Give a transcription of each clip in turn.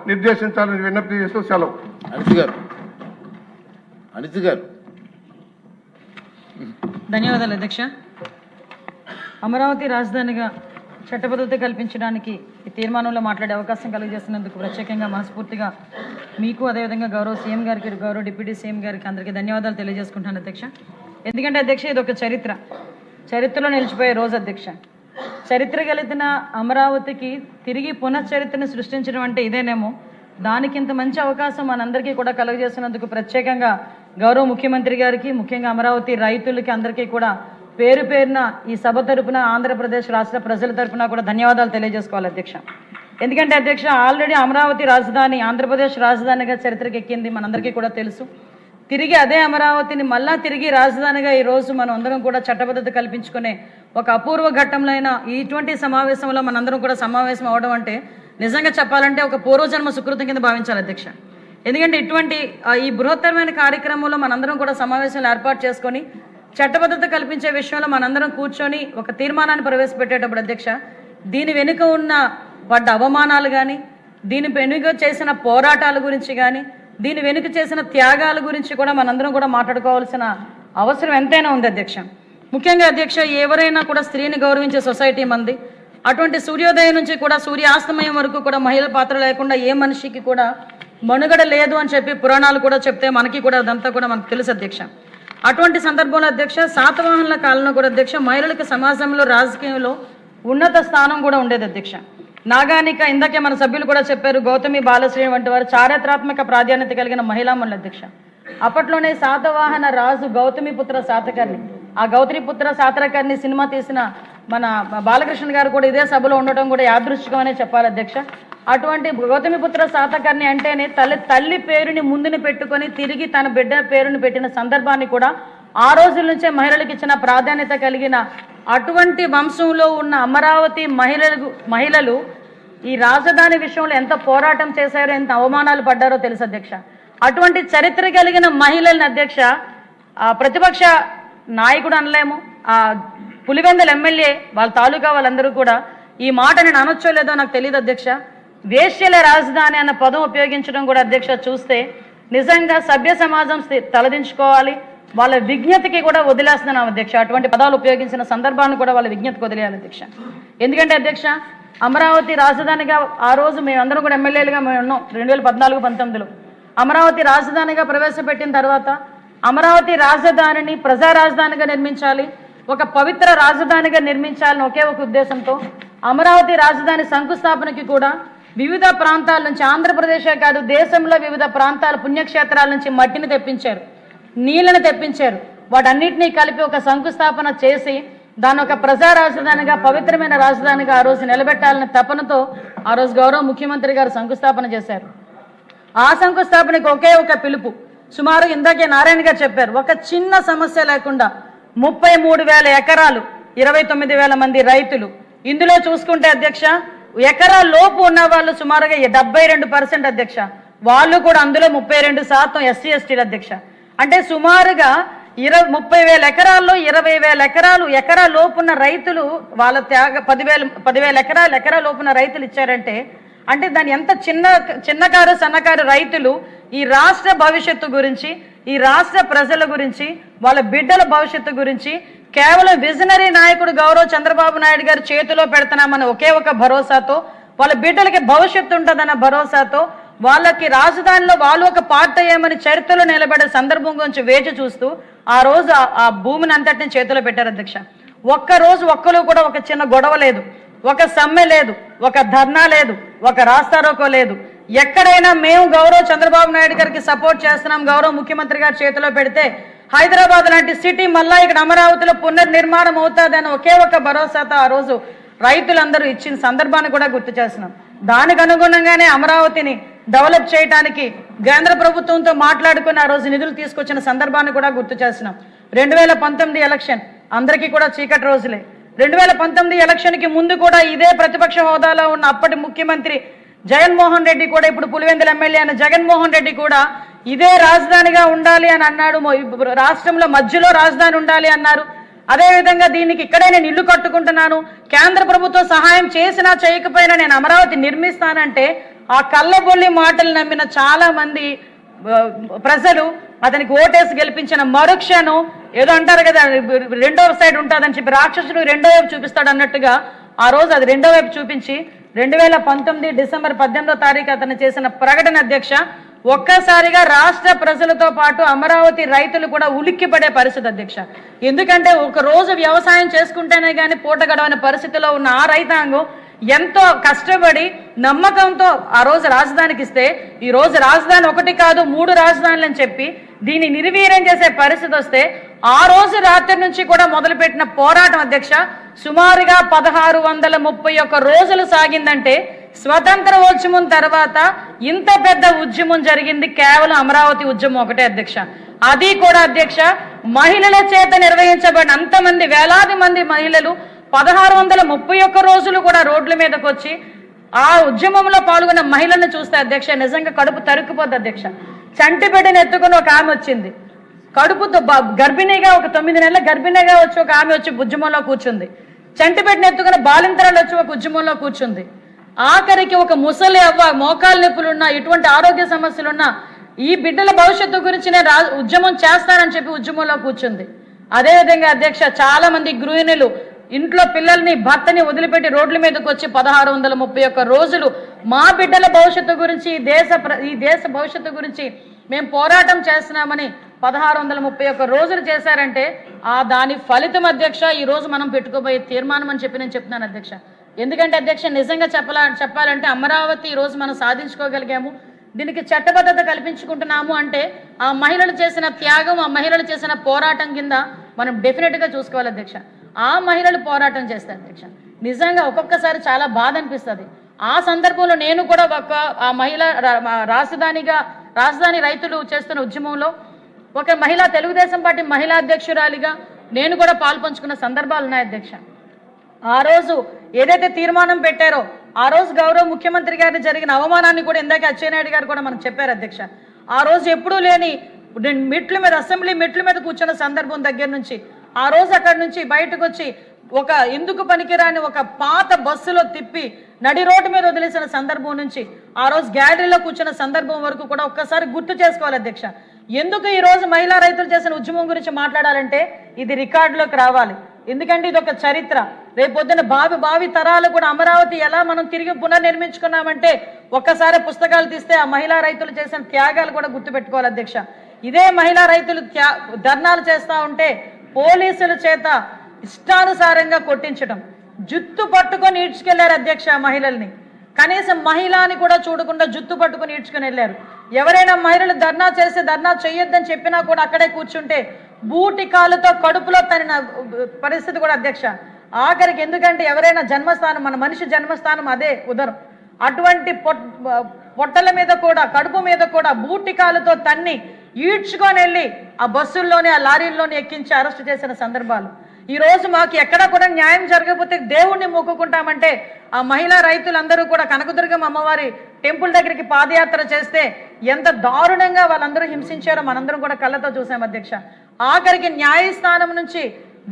నిర్దేశించాలని విజ్ఞప్తి చేస్తూ సెలవు. అనిత గారు ధన్యవాదాలు అధ్యక్ష. అమరావతి రాజధానిగా చట్టబద్ధత కల్పించడానికి ఈ తీర్మానంలో మాట్లాడే అవకాశం కలిగజేస్తున్నందుకు ప్రత్యేకంగా మనస్ఫూర్తిగా మీకు అదేవిధంగా గౌరవ సీఎం గారికి, గౌరవ డిప్యూటీ సీఎం గారికి అందరికీ ధన్యవాదాలు తెలియజేసుకుంటాను అధ్యక్ష. ఎందుకంటే అధ్యక్ష ఇది ఒక చరిత్రలో నిలిచిపోయే రోజు అధ్యక్ష. చరిత్ర కలిగిన అమరావతికి తిరిగి పునశ్చరిత్రను సృష్టించడం అంటే ఇదేనేమో. దానికి ఇంత మంచి అవకాశం మనందరికీ కూడా కలుగజేస్తున్నందుకు ప్రత్యేకంగా గౌరవ ముఖ్యమంత్రి గారికి, ముఖ్యంగా అమరావతి రైతులకి అందరికీ కూడా పేరు పేరున ఈ సభ తరపున ఆంధ్రప్రదేశ్ రాష్ట్ర ప్రజల తరపున కూడా ధన్యవాదాలు తెలియజేసుకోవాలి అధ్యక్ష. ఎందుకంటే అధ్యక్ష ఆల్రెడీ అమరావతి రాజధాని ఆంధ్రప్రదేశ్ రాజధానిగా చరిత్రకి ఎక్కింది, మనందరికీ కూడా తెలుసు. తిరిగి అదే అమరావతిని మళ్ళా తిరిగి రాజధానిగా ఈరోజు మనం అందరం కూడా చట్టబద్ధత కల్పించుకునే ఒక అపూర్వ ఘట్టంలో ఇటువంటి సమావేశంలో మనందరం కూడా సమావేశం అవడం అంటే నిజంగా చెప్పాలంటే ఒక పూర్వజన్మ సుకృతం కింద భావించాలి అధ్యక్ష. ఎందుకంటే ఇటువంటి ఈ బృహత్తరమైన కార్యక్రమంలో మనందరం కూడా సమావేశాలు ఏర్పాటు చేసుకొని చట్టబద్ధత కల్పించే విషయంలో మనందరం కూర్చొని ఒక తీర్మానాన్ని ప్రవేశపెట్టేటప్పుడు అధ్యక్ష దీని వెనుక ఉన్న పడ్డ అవమానాలు కానీ, దీని వెనుక చేసిన పోరాటాల గురించి కానీ, దీని వెనుక చేసిన త్యాగాల గురించి కూడా మనందరం కూడా మాట్లాడుకోవాల్సిన అవసరం ఎంతైనా ఉంది అధ్యక్ష. ముఖ్యంగా అధ్యక్ష ఎవరైనా కూడా స్త్రీని గౌరవించే సొసైటీ మంది. అటువంటి సూర్యోదయం నుంచి కూడా సూర్యాస్తమయం వరకు కూడా మహిళల పాత్ర లేకుండా ఏ మనిషికి కూడా మనుగడ లేదు అని చెప్పి పురాణాలు కూడా చెప్తే మనకి కూడా అదంతా కూడా మనకు తెలుసు అధ్యక్ష. అటువంటి సందర్భంలో అధ్యక్ష శాతవాహనుల కాలంలో కూడా అధ్యక్ష మహిళలకు సమాజంలో రాజకీయంలో ఉన్నత స్థానం కూడా ఉండేది అధ్యక్ష. నాగానిక ఇందాకే మన సభ్యులు కూడా చెప్పారు, గౌతమి బాలశ్రీ వంటి వారు చారిత్రాత్మక ప్రాధాన్యత కలిగిన మహిళామణులు అధ్యక్ష. అప్పట్లోనే శాతవాహన రాజు గౌతమిపుత్ర శాతకర్ణి, ఆ గౌతమిపుత్ర శాతకర్ణి సినిమా తీసిన మన బాలకృష్ణ గారు కూడా ఇదే సభలో ఉండటం కూడా యాదృశ్చికమనే చెప్పాలి అధ్యక్ష. అటువంటి గౌతమిపుత్ర శాతకర్ణి అంటేనే తల్లి పేరుని ముందుని పెట్టుకొని తిరిగి తన బిడ్డ పేరుని పెట్టిన సందర్భాన్ని కూడా ఆ రోజుల నుంచే మహిళలకు ఇచ్చిన ప్రాధాన్యత కలిగిన అటువంటి వంశంలో ఉన్న అమరావతి మహిళలు ఈ రాజధాని విషయంలో ఎంత పోరాటం చేశారో, ఎంత అవమానాలు పడ్డారో తెలుసు అధ్యక్ష. అటువంటి చరిత్ర కలిగిన మహిళలను అధ్యక్ష ప్రతిపక్ష నాయకుడు అనలేము, ఆ పులివెందుల ఎమ్మెల్యే వాళ్ళ తాలూకా వాళ్ళందరూ కూడా ఈ మాట నేను అనొచ్చో లేదో నాకు తెలియదు అధ్యక్ష. వేశ్యల రాజధాని అన్న పదం ఉపయోగించడం కూడా అధ్యక్ష చూస్తే నిజంగా సభ్య సమాజం తలదించుకోవాలి, వాళ్ళ విజ్ఞతకి కూడా వదిలేస్తున్నాం అధ్యక్ష. అటువంటి పదాలు ఉపయోగించిన సందర్భాన్ని కూడా వాళ్ళ విజ్ఞతకు వదిలేయాలి అధ్యక్ష. ఎందుకంటే అధ్యక్ష అమరావతి రాజధానిగా ఆ రోజు మేమందరం కూడా ఎమ్మెల్యేలుగా మేము ఉన్నాం 2014-19లో. అమరావతి రాజధానిగా ప్రవేశపెట్టిన తర్వాత అమరావతి రాజధానిని ప్రజా రాజధానిగా నిర్మించాలి, ఒక పవిత్ర రాజధానిగా నిర్మించాలని ఒకే ఒక ఉద్దేశంతో అమరావతి రాజధాని శంకుస్థాపనకి కూడా వివిధ ప్రాంతాల నుంచి, ఆంధ్రప్రదేశే కాదు దేశంలో వివిధ ప్రాంతాల పుణ్యక్షేత్రాల నుంచి మట్టిని తెప్పించారు, నీళ్ళని తెప్పించారు. వాటన్నిటినీ కలిపి ఒక శంకుస్థాపన చేసి దాన్ని ఒక ప్రజా రాజధానిగా, పవిత్రమైన రాజధానిగా ఆ రోజు నిలబెట్టాలనే తపనతో ఆ రోజు గౌరవ ముఖ్యమంత్రి గారు శంకుస్థాపన చేశారు. ఆ శంకుస్థాపనకి ఒకే ఒక పిలుపు, సుమారు ఇందాకే నారాయణ గారు చెప్పారు, ఒక చిన్న సమస్య లేకుండా 33,000 ఎకరాలు, 29,000 మంది రైతులు. ఇందులో చూసుకుంటే అధ్యక్ష ఎకరాల లోపు ఉన్న వాళ్ళు సుమారుగా 72% అధ్యక్ష. వాళ్ళు కూడా అందులో 32% ఎస్సీ ఎస్టీలు అధ్యక్ష. అంటే సుమారుగా 30,000 ఎకరాల్లో 20,000 ఎకరాలు ఎకరా లోపున్న రైతులు వాళ్ళ త్యాగ 10,000 ఎకరా లోపున్న రైతులు ఇచ్చారంటే అంటే దాని ఎంత చిన్నకారు సన్నకారు రైతులు ఈ రాష్ట్ర భవిష్యత్తు గురించి, ఈ రాష్ట్ర ప్రజల గురించి, వాళ్ళ బిడ్డల భవిష్యత్తు గురించి కేవలం విజనరీ నాయకుడు గౌరవ చంద్రబాబు నాయుడు గారు చేతిలో పెడుతున్నామన్న ఒకే ఒక భరోసాతో, వాళ్ళ బిడ్డలకి భవిష్యత్తు ఉంటుందన్న భరోసాతో, వాళ్ళకి రాజధానిలో వాళ్ళు ఒక పార్ట్ అయ్యామని చరిత్రలో నిలబడే సందర్భం గురించి వేచి చూస్తూ ఆ రోజు ఆ భూమిని అంతటిని చేతిలో పెట్టారు అధ్యక్ష. ఒక్కరోజు ఒక్కరు కూడా ఒక చిన్న గొడవ లేదు, ఒక సమ్మె లేదు, ఒక ధర్నా లేదు, ఒక రాస్తారోకో లేదు. ఎక్కడైనా మేము గౌరవ చంద్రబాబు నాయుడు గారికి సపోర్ట్ చేస్తున్నాం, గౌరవ ముఖ్యమంత్రి గారి చేతిలో పెడితే హైదరాబాద్ లాంటి సిటీ మళ్ళా ఇక్కడ అమరావతిలో పునర్నిర్మాణం అవుతుందని ఒకే ఒక భరోసాతో ఆ రోజు రైతులందరూ ఇచ్చిన సందర్భాన్ని కూడా గుర్తు చేస్తున్నాం. దానికి అనుగుణంగానే అమరావతిని డెవలప్ చేయడానికి కేంద్ర ప్రభుత్వంతో మాట్లాడుకుని ఆ రోజు నిధులు తీసుకొచ్చిన సందర్భాన్ని కూడా గుర్తు చేస్తున్నాం. 2019 ఎలక్షన్ అందరికీ కూడా చీకటి రోజులే. 2019 ఎలక్షన్కి ముందు కూడా ఇదే ప్రతిపక్ష హోదాలో ఉన్న అప్పటి ముఖ్యమంత్రి జగన్మోహన్ రెడ్డి కూడా, ఇప్పుడు పులివెందుల ఎమ్మెల్యే అయిన జగన్మోహన్ రెడ్డి కూడా ఇదే రాజధానిగా ఉండాలి అని అన్నాడు. రాష్ట్రంలో మధ్యలో రాజధాని ఉండాలి అన్నారు. అదేవిధంగా దీనికి ఇక్కడే నేను ఇల్లు కట్టుకుంటున్నాను, కేంద్ర ప్రభుత్వం సహాయం చేసినా చేయకపోయినా నేను అమరావతి నిర్మిస్తానంటే ఆ కళ్ళబొల్లి మాటలు నమ్మిన చాలా మంది ప్రజలు అతనికి ఓటేసి గెలిపించిన మరుక్షణం ఏదో అంటారు కదా, రెండో సైడ్ ఉంటుందని చెప్పి రాక్షసుడు రెండో వైపు చూపిస్తాడు అన్నట్టుగా ఆ రోజు అది రెండో వైపు చూపించి 2019 డిసెంబర్ 18వ తారీఖు అతను చేసిన ప్రకటన అధ్యక్ష, ఒక్కసారిగా రాష్ట్ర ప్రజలతో పాటు అమరావతి రైతులు కూడా ఉలిక్కిపడే పరిస్థితి అధ్యక్ష. ఎందుకంటే ఒక రోజు వ్యవసాయం చేసుకుంటేనే కానీ పూట గడవని పరిస్థితిలో ఉన్న ఆ రైతాంగం ఎంతో కష్టపడి నమ్మకంతో ఆ రోజు రాజధానికి ఇస్తే ఈ రోజు రాజధాని ఒకటి కాదు 3 రాజధానులు అని చెప్పి దీన్ని నిర్వీర్యం చేసే పరిస్థితి వస్తే ఆ రోజు రాత్రి నుంచి కూడా మొదలుపెట్టిన పోరాటం అధ్యక్ష సుమారుగా 1631 రోజులు సాగిందంటే స్వతంత్ర ఉద్యమం తర్వాత ఇంత పెద్ద ఉద్యమం జరిగింది కేవలం అమరావతి ఉద్యమం ఒకటే అధ్యక్ష. అది కూడా అధ్యక్ష మహిళల చేత నిర్వహించబడిన అంతమంది వేలాది మంది మహిళలు 1631 రోజులు కూడా రోడ్ల మీదకి వచ్చి ఆ ఉద్యమంలో పాల్గొన్న మహిళలను చూస్తే అధ్యక్ష నిజంగా కడుపు తరుక్కుపోద్ది అధ్యక్ష. చంటి బిడ్డను ఎత్తుకుని ఒక ఆమె వచ్చింది, కడుపుతో గర్భిణిగా ఒక 9 నెలల గర్భిణిగా వచ్చి ఒక ఆమె వచ్చి ఉద్యమంలో కూర్చుంది, చంటి బిడ్డను ఎత్తుకుని బాలింతరాలు వచ్చి ఒక ఉద్యమంలో కూర్చుంది, ఆఖరికి ఒక ముసలి అవ్వ మోకాలు నొప్పులున్నా ఇటువంటి ఆరోగ్య సమస్యలున్నా ఈ బిడ్డల భవిష్యత్తు గురించి నేను ఉద్యమం చేస్తానని చెప్పి ఉద్యమంలో కూర్చుంది. అదేవిధంగా అధ్యక్ష చాలా మంది గృహిణులు ఇంట్లో పిల్లల్ని భర్తని వదిలిపెట్టి రోడ్ల మీదకి వచ్చి 1631 రోజులు మా బిడ్డల భవిష్యత్తు గురించి ఈ దేశ భవిష్యత్తు గురించి మేము పోరాటం చేస్తున్నామని 1631 రోజులు చేశారంటే దాని ఫలితం అధ్యక్ష ఈ రోజు మనం పెట్టుకోబోయే తీర్మానం అని చెప్పి నేను చెప్తున్నాను అధ్యక్ష. ఎందుకంటే అధ్యక్ష నిజంగా చెప్పాలంటే అమరావతి ఈ రోజు మనం సాధించుకోగలిగాము, దీనికి చట్టబద్ధత కల్పించుకుంటున్నాము అంటే ఆ మహిళలు చేసిన త్యాగం, ఆ మహిళలు చేసిన పోరాటం కింద మనం డెఫినెట్గా చూసుకోవాలి అధ్యక్ష. ఆ మహిళలు పోరాటం చేస్తారు అధ్యక్ష, నిజంగా ఒక్కొక్కసారి చాలా బాధ అనిపిస్తుంది. ఆ సందర్భంలో నేను కూడా ఆ మహిళ రాజధాని రైతులు చేస్తున్న ఉద్యమంలో ఒక మహిళా తెలుగుదేశం పార్టీ మహిళా అధ్యక్షురాలిగా నేను కూడా పాల్పంచుకున్న సందర్భాలు ఉన్నాయి అధ్యక్ష. ఆ రోజు ఏదైతే తీర్మానం పెట్టారో ఆ రోజు గౌరవ ముఖ్యమంత్రి గారికి జరిగిన అవమానాన్ని కూడా ఇందాక అచ్చెన్నాయుడు గారు కూడా మనకు చెప్పారు అధ్యక్ష. ఆ రోజు ఎప్పుడూ లేని మెట్ల మీద అసెంబ్లీ మెట్ల మీద కూర్చున్న సందర్భం దగ్గర నుంచి ఆ రోజు అక్కడి నుంచి బయటకు వచ్చి ఒక ఎందుకు పనికిరాని ఒక పాత బస్సులో తిప్పి నడి రోడ్డు మీద వదిలేసిన సందర్భం నుంచి ఆ రోజు గ్యాలరీలో కూర్చున్న సందర్భం వరకు కూడా ఒక్కసారి గుర్తు చేసుకోవాలి అధ్యక్ష. ఎందుకు ఈ రోజు మహిళా రైతులు చేసిన ఉద్యమం గురించి మాట్లాడాలంటే ఇది రికార్డులోకి రావాలి. ఎందుకంటే ఇది ఒక చరిత్ర. రేపొద్దున భావి తరాలు కూడా అమరావతి ఎలా మనం తిరిగి పునర్నిర్మించుకున్నామంటే ఒక్కసారి పుస్తకాలు తీస్తే ఆ మహిళా రైతులు చేసిన త్యాగాలు కూడా గుర్తుపెట్టుకోవాలి అధ్యక్ష. ఇదే మహిళా రైతులు ధర్నాలు చేస్తూ ఉంటే పోలీసుల చేత ఇష్టానుసారంగా కొట్టించడం, జుత్తు పట్టుకొని ఈడ్చుకెళ్లారు అధ్యక్ష మహిళల్ని. కనీసం మహిళని కూడా చూడకుండా జుత్తు పట్టుకొని ఈడ్చుకుని వెళ్ళారు. ఎవరైనా మహిళలు ధర్నా చేసి ధర్నా చేయొద్దని చెప్పినా కూడా అక్కడే కూర్చుంటే బూటి కాలుతో కడుపులో తన పరిస్థితి కూడా అధ్యక్ష. ఆఖరికి ఎందుకంటే ఎవరైనా జన్మస్థానం మన మనిషి జన్మస్థానం అదే ఉదరం, అటువంటి పొట్టల మీద కూడా కడుపు మీద కూడా బూటి కాలుతో తన్ని ఈడ్చుకొని వెళ్ళి ఆ బస్సుల్లోనే ఆ లారీల్లోనే ఎక్కించి అరెస్ట్ చేసిన సందర్భాలు. ఈ రోజు మాకు ఎక్కడా కూడా న్యాయం జరగకపోతే దేవుణ్ణి మొక్కుకుంటామంటే ఆ మహిళా రైతులందరూ కూడా కనకదుర్గం అమ్మవారి టెంపుల్ దగ్గరికి పాదయాత్ర చేస్తే ఎంత దారుణంగా వాళ్ళందరూ హింసించారో మనందరం కూడా కళ్ళతో చూసాం అధ్యక్ష. ఆఖరికి న్యాయస్థానం నుంచి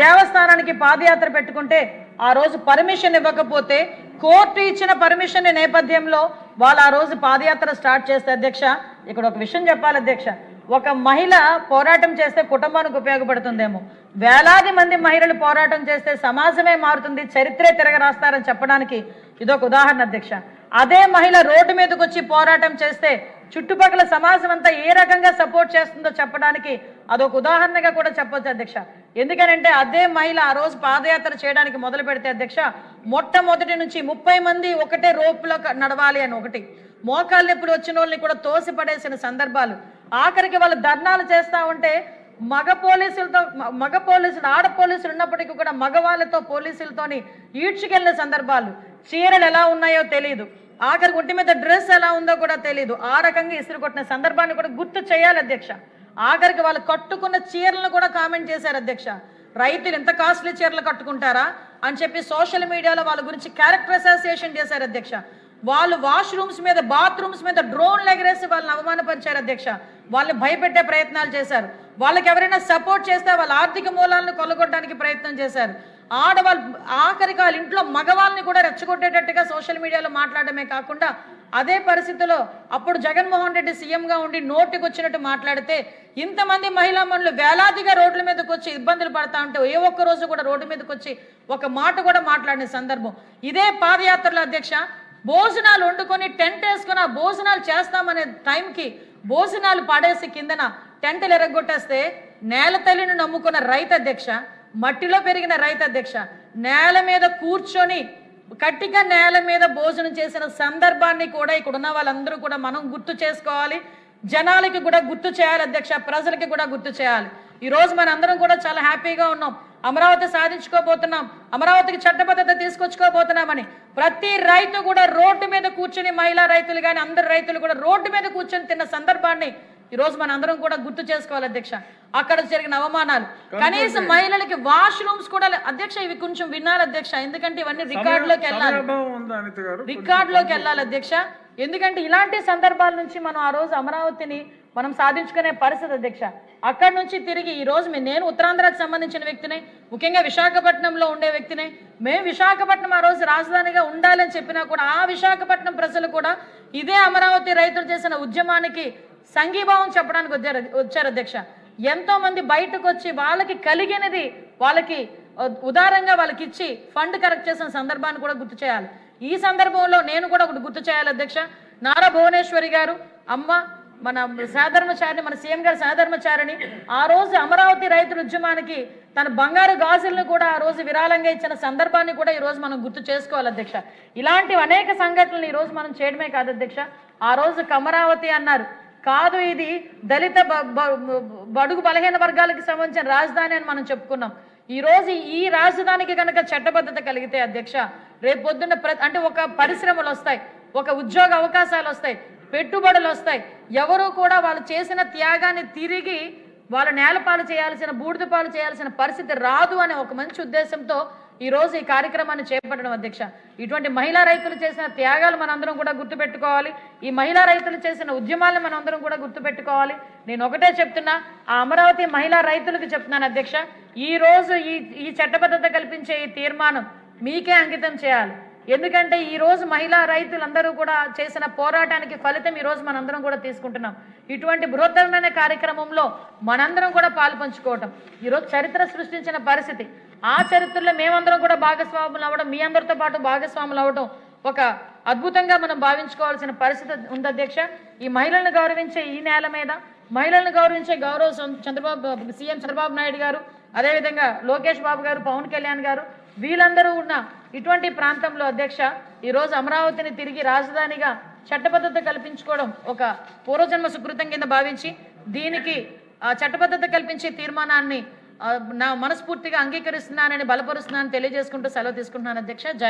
దేవస్థానానికి పాదయాత్ర పెట్టుకుంటే ఆ రోజు పర్మిషన్ ఇవ్వకపోతే కోర్టు ఇచ్చిన పర్మిషన్ నేపథ్యంలో వాళ్ళు ఆ రోజు పాదయాత్ర స్టార్ట్ చేస్తే అధ్యక్ష ఇక్కడ ఒక విషయం చెప్పాలి అధ్యక్ష, ఒక మహిళ పోరాటం చేస్తే కుటుంబానికి ఉపయోగపడుతుందేమో, వేలాది మంది మహిళలు పోరాటం చేస్తే సమాజమే మారుతుంది, చరిత్రే తిరగరాస్తారని చెప్పడానికి ఇదొక ఉదాహరణ అధ్యక్ష. అదే మహిళ రోడ్డు మీదకి వచ్చి పోరాటం చేస్తే చుట్టుపక్కల సమాజం అంతా ఏ రకంగా సపోర్ట్ చేస్తుందో చెప్పడానికి అదొక ఉదాహరణగా కూడా చెప్పొచ్చు అధ్యక్ష. ఎందుకనంటే అదే మహిళ ఆ రోజు పాదయాత్ర చేయడానికి మొదలు పెడితే అధ్యక్ష మొట్టమొదటి నుంచి 30 మంది ఒకటే రోప్లో నడవాలి అని ఒకటి, మోకాళ్ళ నొప్పులు వచ్చిన వాళ్ళని కూడా తోసి పడేసిన సందర్భాలు. ఆఖరికి వాళ్ళు ధర్నాలు చేస్తూ ఉంటే మగ పోలీసులు ఆడ పోలీసులు ఉన్నప్పటికీ కూడా మగవాళ్ళతో పోలీసులతోని ఈడ్చుకెళ్ళిన సందర్భాలు. చీరలు ఎలా ఉన్నాయో తెలియదు, ఆఖరికి ఒంటి మీద డ్రెస్ ఎలా ఉందో కూడా తెలియదు, ఆ రకంగా ఇసురు కొట్టిన సందర్భాన్ని కూడా గుర్తు చేయాలి అధ్యక్ష. ఆఖరికి వాళ్ళు కట్టుకున్న చీరలను కూడా కామెంట్ చేశారు అధ్యక్ష. రైతులు ఎంత కాస్ట్లీ చీరలు కట్టుకుంటారా అని చెప్పి సోషల్ మీడియాలో వాళ్ళ గురించి క్యారెక్టర్ అసోసియేషన్ చేశారు అధ్యక్ష. వాళ్ళు వాష్రూమ్స్ మీద బాత్రూమ్స్ మీద డ్రోన్లు ఎగరేసి వాళ్ళని అవమానపరిచారు అధ్యక్ష. వాళ్ళని భయపెట్టే ప్రయత్నాలు చేశారు. వాళ్ళకి ఎవరైనా సపోర్ట్ చేస్తే వాళ్ళ ఆర్థిక మూలాలను కొల్లగొట్టడానికి ప్రయత్నం చేశారు. ఆడవాళ్ళు ఆఖరికి వాళ్ళ ఇంట్లో మగవాళ్ళని కూడా రెచ్చగొట్టేటట్టుగా సోషల్ మీడియాలో మాట్లాడమే కాకుండా అదే పరిస్థితిలో అప్పుడు జగన్మోహన్ రెడ్డి సీఎంగా ఉండి నోటికి వచ్చినట్టు మాట్లాడితే ఇంతమంది మహిళా మనులు వేలాదిగా రోడ్ల మీదకి వచ్చి ఇబ్బందులు పడతా ఉంటే ఏ ఒక్క రోజు కూడా రోడ్డు మీదకి వచ్చి ఒక మాట కూడా మాట్లాడిన సందర్భం. ఇదే పాదయాత్రలో అధ్యక్ష భోజనాలు వండుకొని టెంట్ వేసుకుని ఆ భోజనాలు చేస్తామనే టైంకి భోజనాలు పడేసి కిందన టెంటలు ఎరగొట్టేస్తే నేల తల్లిని నమ్ముకున్న రైతు అధ్యక్ష, మట్టిలో పెరిగిన రైతు అధ్యక్ష, నేల మీద కూర్చొని కట్టిగా నేల మీద భోజనం చేసిన సందర్భాన్ని కూడా ఇక్కడ ఉన్న వాళ్ళందరూ కూడా మనం గుర్తు చేసుకోవాలి, జనాలకి కూడా గుర్తు చేయాలి అధ్యక్ష, ప్రజలకి కూడా గుర్తు చేయాలి. ఈరోజు మనందరం కూడా చాలా హ్యాపీగా ఉన్నాం, అమరావతి సాధించుకోబోతున్నాం, అమరావతికి చట్టబద్ధత తీసుకొచ్చుకోబోతున్నామని. ప్రతి రైతు కూడా రోడ్డు మీద కూర్చొని, మహిళా రైతులు కానీ అందరు రైతులు కూడా రోడ్డు మీద కూర్చొని తిన్న సందర్భాన్ని ఈరోజు మన అందరం కూడా గుర్తు చేసుకోవాలి అధ్యక్ష. అక్కడ జరిగిన అవమానాలు, కనీసం మహిళలకి వాష్రూమ్స్ కూడా అధ్యక్ష, ఇవి కొంచెం వినాలి అధ్యక్ష, ఎందుకంటే ఇవన్నీ రికార్డులోకి వెళ్ళాలి, రికార్డులోకి వెళ్ళాలి అధ్యక్ష. ఎందుకంటే ఇలాంటి సందర్భాల నుంచి మనం ఆ రోజు అమరావతిని మనం సాధించుకునే పరిస్థితి అధ్యక్ష. అక్కడి నుంచి తిరిగి ఈ రోజు నేను ఉత్తరాంధ్రకు సంబంధించిన వ్యక్తినే, ముఖ్యంగా విశాఖపట్నంలో ఉండే వ్యక్తినే. మేము విశాఖపట్నం ఆ రోజు రాజధానిగా ఉండాలని చెప్పినా కూడా ఆ విశాఖపట్నం ప్రజలు కూడా ఇదే అమరావతి రైతులు చేసిన ఉద్యమానికి సంఘీభావం చెప్పడానికి వచ్చారు అధ్యక్ష. ఎంతో మంది బయటకు వచ్చి వాళ్ళకి కలిగినది వాళ్ళకి ఉదారంగా వాళ్ళకి ఇచ్చి ఫండ్ కరెక్ట్ చేసిన సందర్భాన్ని కూడా గుర్తు చేయాలి. ఈ సందర్భంలో నేను కూడా ఒకటి గుర్తు చేయాలి అధ్యక్ష. నారా భువనేశ్వరి గారు అమ్మ మన సాధర్మచారిని, మన సీఎం గారి సాధర్మచారిని ఆ రోజు అమరావతి రైతుల ఉద్యమానికి తన బంగారు గాజులను కూడా ఆ రోజు విరాళంగా ఇచ్చిన సందర్భాన్ని కూడా ఈ రోజు మనం గుర్తు చేసుకోవాలి అధ్యక్ష. ఇలాంటివి అనేక సంఘటనలు ఈ రోజు మనం చేయడమే కాదు అధ్యక్ష. ఆ రోజు అమరావతి అన్నారు కాదు, ఇది దళిత బడుగు బలహీన వర్గాలకు సంబంధించిన రాజధాని అని మనం చెప్పుకున్నాం. ఈ రోజు ఈ రాజధానికి కనుక చట్టబద్ధత కలిగితే అధ్యక్ష, రేపు పొద్దున్న అంటే ఒక పరిశ్రమలు వస్తాయి, ఒక ఉద్యోగ అవకాశాలు వస్తాయి, పెట్టుబడులు వస్తాయి. ఎవరు కూడా వాళ్ళు చేసిన త్యాగాన్ని తిరిగి వాళ్ళ నేలపాలు చేయాల్సిన, బూడిద పాలు చేయాల్సిన పరిస్థితి రాదు అనే ఒక మంచి ఉద్దేశంతో ఈ రోజు ఈ కార్యక్రమాన్ని చేపట్టడం అధ్యక్ష. ఇటువంటి మహిళా రైతులు చేసిన త్యాగాలు మనందరం కూడా గుర్తుపెట్టుకోవాలి, ఈ మహిళా రైతులు చేసిన ఉద్యమాలను మనందరం కూడా గుర్తుపెట్టుకోవాలి. నేను ఒకటే చెప్తున్నా, ఆ అమరావతి మహిళా రైతులకు చెప్తున్నాను అధ్యక్ష, ఈ రోజు ఈ చట్టబద్ధత కల్పించే ఈ తీర్మానం మీకే అంకితం చేయాలి. ఎందుకంటే ఈ రోజు మహిళా రైతులందరూ కూడా చేసిన పోరాటానికి ఫలితం ఈ రోజు మనందరం కూడా తీసుకుంటున్నాం. ఇటువంటి బృహత్తరమైన కార్యక్రమంలో మనందరం కూడా పాలు పంచుకోవటం ఈరోజు చరిత్ర సృష్టించిన పరిస్థితి. ఆ చరిత్రలో మేమందరం కూడా భాగస్వాములు అవ్వడం, మీ అందరితో పాటు భాగస్వాములు అవ్వడం ఒక అద్భుతంగా మనం భావించుకోవాల్సిన పరిస్థితి ఉంది అధ్యక్ష. ఈ మహిళలను గౌరవించే ఈ నేల మీద మహిళలను గౌరవించే గౌరవ సీఎం చంద్రబాబు నాయుడు గారు, అదేవిధంగా లోకేష్ బాబు గారు, పవన్ కళ్యాణ్ గారు, వీళ్ళందరూ ఉన్న ఇటువంటి ప్రాంతంలో అధ్యక్ష ఈరోజు అమరావతిని తిరిగి రాజధానిగా చట్టబద్ధత కల్పించుకోవడం ఒక పూర్వజన్మ సుకృతం కింద భావించి దీనికి చట్టబద్ధత కల్పించే తీర్మానాన్ని నా మనస్ఫూర్తిగా అంగీకరిస్తున్నానని బలపరుస్తున్నానని తెలియజేసుకుంటూ సెలవు తీసుకుంటున్నాను అధ్యక్ష. జై హింద్.